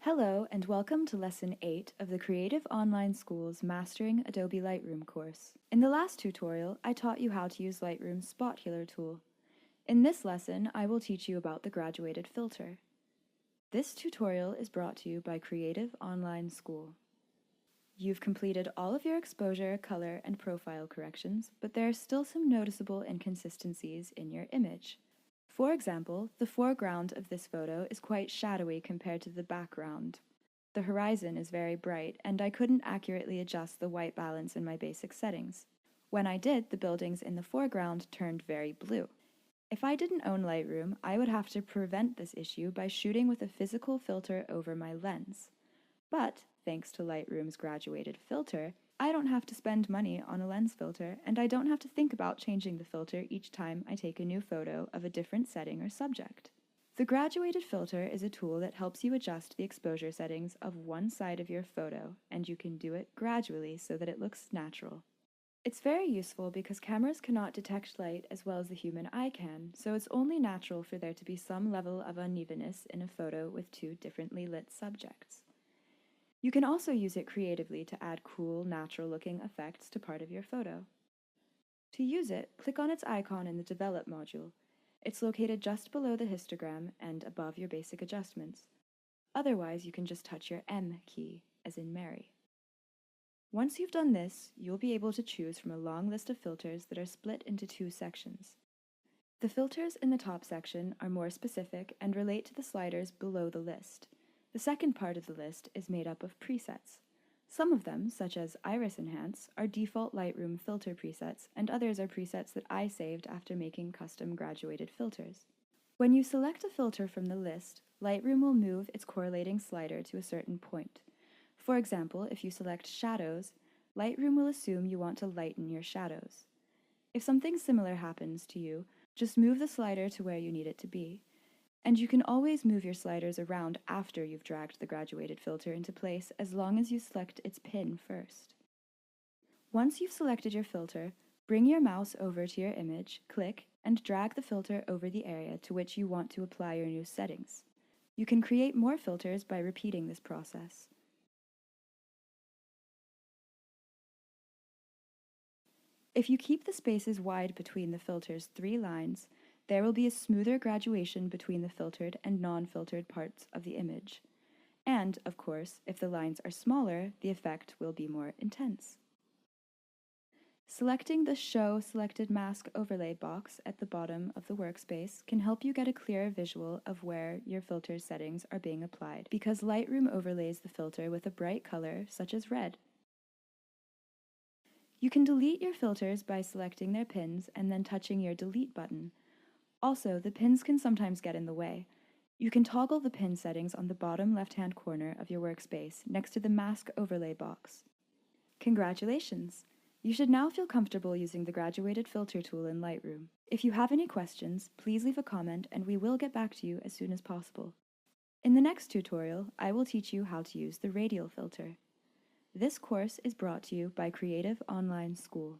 Hello and welcome to Lesson 8 of the Creative Online School's Mastering Adobe Lightroom course. In the last tutorial, I taught you how to use Lightroom's Spot Healer tool. In this lesson, I will teach you about the graduated filter. This tutorial is brought to you by Creative Online School. You've completed all of your exposure, color, and profile corrections, but there are still some noticeable inconsistencies in your image. For example, the foreground of this photo is quite shadowy compared to the background. The horizon is very bright, and I couldn't accurately adjust the white balance in my basic settings. When I did, the buildings in the foreground turned very blue. If I didn't own Lightroom, I would have to prevent this issue by shooting with a physical filter over my lens. But, thanks to Lightroom's graduated filter, I don't have to spend money on a lens filter, and I don't have to think about changing the filter each time I take a new photo of a different setting or subject. The graduated filter is a tool that helps you adjust the exposure settings of one side of your photo, and you can do it gradually so that it looks natural. It's very useful because cameras cannot detect light as well as the human eye can, so it's only natural for there to be some level of unevenness in a photo with two differently lit subjects. You can also use it creatively to add cool, natural-looking effects to part of your photo. To use it, click on its icon in the Develop module. It's located just below the histogram and above your basic adjustments. Otherwise, you can just touch your M key, as in Mary. Once you've done this, you'll be able to choose from a long list of filters that are split into two sections. The filters in the top section are more specific and relate to the sliders below the list. The second part of the list is made up of presets. Some of them, such as Iris Enhance, are default Lightroom filter presets, and others are presets that I saved after making custom graduated filters. When you select a filter from the list, Lightroom will move its correlating slider to a certain point. For example, if you select Shadows, Lightroom will assume you want to lighten your shadows. If something similar happens to you, just move the slider to where you need it to be. And you can always move your sliders around after you've dragged the graduated filter into place as long as you select its pin first. Once you've selected your filter, bring your mouse over to your image, click, and drag the filter over the area to which you want to apply your new settings. You can create more filters by repeating this process. If you keep the spaces wide between the filter's three lines, there will be a smoother graduation between the filtered and non-filtered parts of the image. And, of course, if the lines are smaller, the effect will be more intense. Selecting the Show Selected Mask Overlay box at the bottom of the workspace can help you get a clearer visual of where your filter settings are being applied, because Lightroom overlays the filter with a bright color, such as red. You can delete your filters by selecting their pins and then touching your Delete button. Also, the pins can sometimes get in the way. You can toggle the pin settings on the bottom left-hand corner of your workspace next to the Mask Overlay box. Congratulations! You should now feel comfortable using the graduated filter tool in Lightroom. If you have any questions, please leave a comment and we will get back to you as soon as possible. In the next tutorial, I will teach you how to use the radial filter. This course is brought to you by Creative Online School.